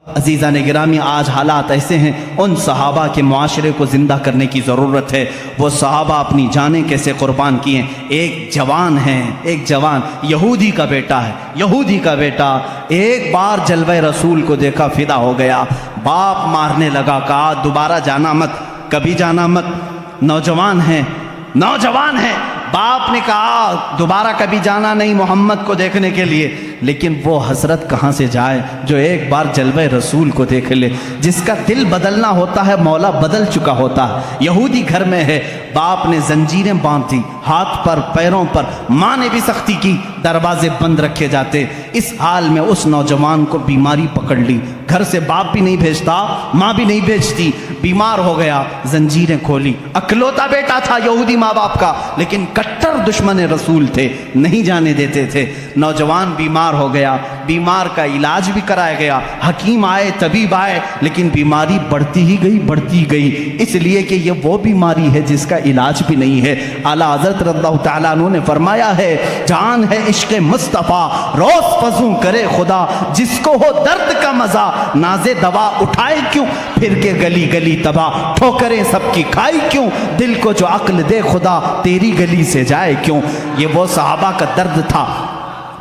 عزیزان گرامی، آج حالات ایسے ہیں، ان صحابہ کے معاشرے کو زندہ کرنے کی ضرورت ہے۔ وہ صحابہ اپنی جانیں کیسے قربان کیے۔ ایک جوان ہے، ایک جوان یہودی کا بیٹا ہے، یہودی کا بیٹا ایک بار جلوہ رسول کو دیکھا، فدا ہو گیا، باپ مارنے لگا، کہا دوبارہ جانا مت، کبھی جانا مت۔ نوجوان ہے، نوجوان ہے، باپ نے کہا دوبارہ کبھی جانا نہیں محمد کو دیکھنے کے لیے، لیکن وہ حسرت کہاں سے جائے جو ایک بار جلوہ رسول کو دیکھ لے۔ جس کا دل بدلنا ہوتا ہے مولا بدل چکا ہوتا ہے۔ یہودی گھر میں ہے، باپ نے زنجیریں باندھ دی ہاتھ پر پیروں پر، ماں نے بھی سختی کی، دروازے بند رکھے جاتے۔ اس حال میں اس نوجوان کو بیماری پکڑ لی، گھر سے باپ بھی نہیں بھیجتا، ماں بھی نہیں بھیجتی، بیمار ہو گیا، زنجیریں کھولی۔ اکلوتا بیٹا تھا یہودی ماں باپ کا، لیکن کٹر دشمن رسول تھے، نہیں جانے دیتے تھے۔ نوجوان بیمار ہو گیا، بیمار کا علاج بھی کرایا گیا، حکیم آئے، طبیب آئے، لیکن بیماری بڑھتی ہی گئی، بڑھتی گئی، اس لیے کہ یہ وہ بیماری ہے جس کا علاج بھی نہیں ہے۔ اعلیٰ حضرت رضی اللہ تعالیٰ عنہ نے فرمایا ہے، جان ہے عشق مصطفیٰ روز فزوں کرے خدا، جس کو ہو درد کا مزہ ناز دوا اٹھائے کیوں، پھر کے گلی گلی تباہ ٹھوکریں سب کی کھائی کیوں، دل کو جو عقل دے خدا تیری گلی سے جائے کیوں۔ یہ وہ صحابہ کا درد تھا۔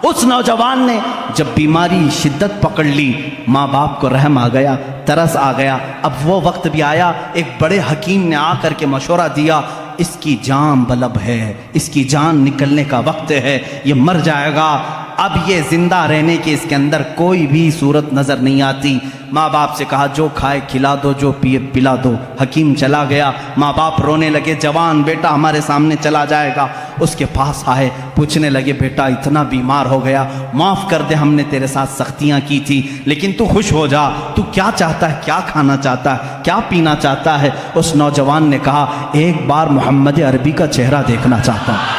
اس نوجوان نے جب بیماری شدت پکڑ لی، ماں باپ کو رحم آ گیا، ترس آ گیا۔ اب وہ وقت بھی آیا، ایک بڑے حکیم نے آ کر کے مشورہ دیا، اس کی جان بلب ہے، اس کی جان نکلنے کا وقت ہے، یہ مر جائے گا، اب یہ زندہ رہنے کی اس کے اندر کوئی بھی صورت نظر نہیں آتی۔ ماں باپ سے کہا جو کھائے کھلا دو، جو پیے پلا دو۔ حکیم چلا گیا، ماں باپ رونے لگے، جوان بیٹا ہمارے سامنے چلا جائے گا۔ اس کے پاس آئے، پوچھنے لگے بیٹا اتنا بیمار ہو گیا، معاف کر دے، ہم نے تیرے ساتھ سختیاں کی تھی، لیکن تو خوش ہو جا، تو کیا چاہتا ہے، کیا کھانا چاہتا ہے، کیا پینا چاہتا ہے؟ اس نوجوان نے کہا ایک بار محمد عربی کا چہرہ دیکھنا چاہتا ہوں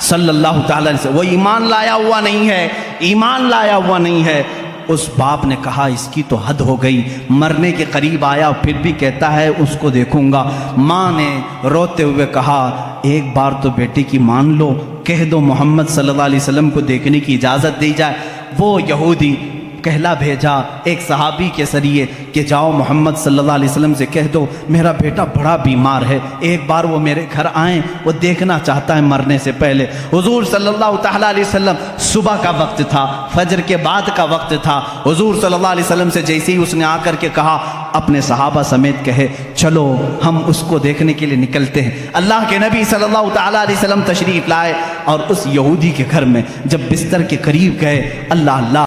صلی اللہ تعالی علیہ وسلم۔ وہ ایمان لایا ہوا نہیں ہے، ایمان لایا ہوا نہیں ہے۔ اس باپ نے کہا اس کی تو حد ہو گئی، مرنے کے قریب آیا پھر بھی کہتا ہے اس کو دیکھوں گا۔ ماں نے روتے ہوئے کہا ایک بار تو بیٹے کی مان لو، کہہ دو محمد صلی اللہ علیہ وسلم کو دیکھنے کی اجازت دی جائے۔ وہ یہودی کہلا بھیجا ایک صحابی کے ذریعے کہ جاؤ محمد صلی اللہ علیہ وسلم سے کہہ دو میرا بیٹا بڑا بیمار ہے، ایک بار وہ میرے گھر آئیں، وہ دیکھنا چاہتا ہے مرنے سے پہلے۔ حضور صلی اللہ تعالیٰ علیہ وسلم، صبح کا وقت تھا، فجر کے بعد کا وقت تھا۔ حضور صلی اللہ علیہ وسلم سے جیسے ہی اس نے آ کر کے کہا، اپنے صحابہ سمیت کہے چلو ہم اس کو دیکھنے کے لیے نکلتے ہیں۔ اللہ کے نبی صلی اللہ تعالیٰ علیہ وسلم تشریف لائے اور اس یہودی کے گھر میں جب بستر کے قریب گئے، اللہ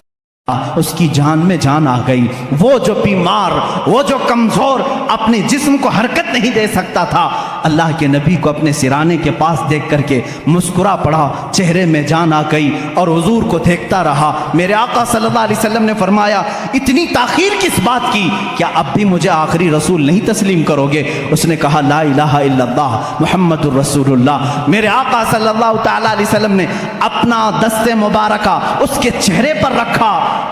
اس کی جان میں جان آ گئی۔ وہ جو بیمار، وہ جو کمزور، اپنے جسم کو حرکت نہیں دے سکتا تھا، اللہ کے نبی کو اپنے سرانے کے پاس دیکھ کر کے مسکرا پڑا، چہرے میں جان آ گئی اور حضور کو دیکھتا رہا۔ میرے آقا صلی اللہ علیہ وسلم نے فرمایا اتنی تاخیر کس بات کی، کیا اب بھی مجھے آخری رسول نہیں تسلیم کرو گے؟ اس نے کہا لا الہ الا اللہ محمد الرسول اللہ۔ میرے آقا صلی اللہ تعالیٰ علیہ وسلم نے اپنا دست مبارکہ اس کے چہرے پر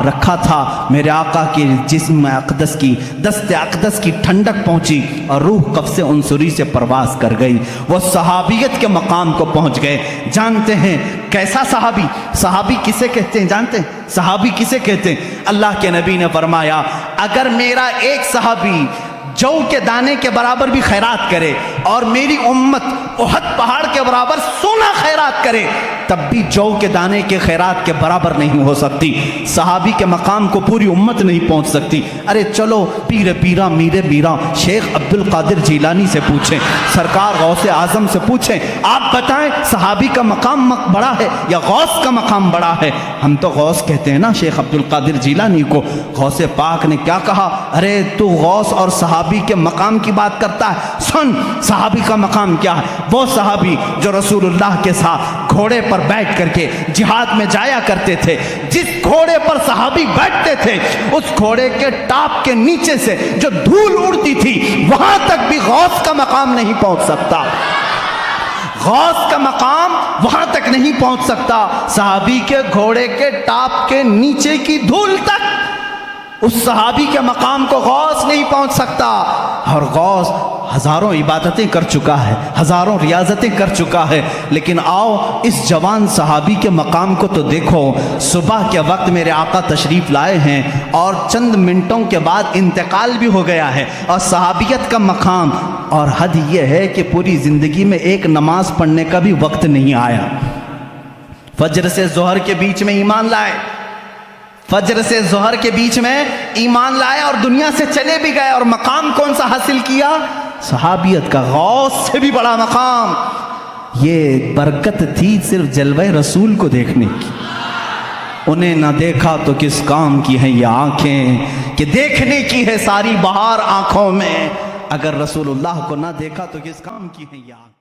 رکھا تھا۔ میرے آقا کے جسم اقدس کی، دست اقدس کی ٹھنڈک پہنچی اور روح قفس عنصری سے پرواز کر گئی، وہ صحابیت کے مقام کو پہنچ گئے۔ جانتے ہیں کیسا صحابی؟ صحابی کسے کہتے ہیں جانتے ہیں؟ صحابی کسے کہتے ہیں؟ اللہ کے نبی نے فرمایا اگر میرا ایک صحابی جو کے دانے کے برابر بھی خیرات کرے اور میری امت احد پہاڑ کے برابر سونا خیرات کرے، تب بھی جو کے دانے کے خیرات کے برابر نہیں ہو سکتی۔ صحابی کے مقام کو پوری امت نہیں پہنچ سکتی۔ ارے چلو پیر پیرا میر میرا شیخ عبد القادر جیلانی سے پوچھیں، سرکار غوث اعظم سے پوچھیں، آپ بتائیں صحابی کا مقام بڑا ہے یا غوث کا مقام بڑا ہے؟ ہم تو غوث کہتے ہیں نا شیخ عبد القادر جیلانی کو۔ غوث پاک نے کیا کہا؟ ارے تو غوث اور صحابی کے مقام کی بات کرتا ہے، سن صحابی کا مقام کیا ہے۔ وہ صحابی جو رسول اللہ کے ساتھ گھوڑے پر بیٹھ کر کے جہاد میں جایا کرتے تھے، جس گھوڑے پر صحابی بیٹھتے تھے اس گھوڑے کے ٹاپ کے نیچے سے جو دھول اڑتی تھی وہاں تک بھی غوث کا مقام نہیں پہنچ سکتا، غوث کا مقام وہاں تک نہیں پہنچ سکتا۔ صحابی کے گھوڑے کے ٹاپ کے نیچے کی دھول تک اس صحابی کے مقام کو غوث نہیں پہنچ سکتا، اور غوث ہزاروں عبادتیں کر چکا ہے، ہزاروں ریاضتیں کر چکا ہے، لیکن آؤ اس جوان صحابی کے مقام کو تو دیکھو۔ صبح کے وقت میرے آقا تشریف لائے ہیں اور چند منٹوں کے بعد انتقال بھی ہو گیا ہے، اور صحابیت کا مقام، اور حد یہ ہے کہ پوری زندگی میں ایک نماز پڑھنے کا بھی وقت نہیں آیا۔ فجر سے ظہر کے بیچ میں ایمان لائے، فجر سے ظہر کے بیچ میں ایمان لائے اور دنیا سے چلے بھی گئے، اور مقام کون سا حاصل کیا؟ صحابیت کا، غوث سے بھی بڑا مقام۔ یہ برکت تھی صرف جلوہ رسول کو دیکھنے کی۔ انہیں نہ دیکھا تو کس کام کی ہیں یہ آنکھیں، کہ دیکھنے کی ہے ساری بہار آنکھوں میں، اگر رسول اللہ کو نہ دیکھا تو کس کام کی ہیں یہ آنکھیں۔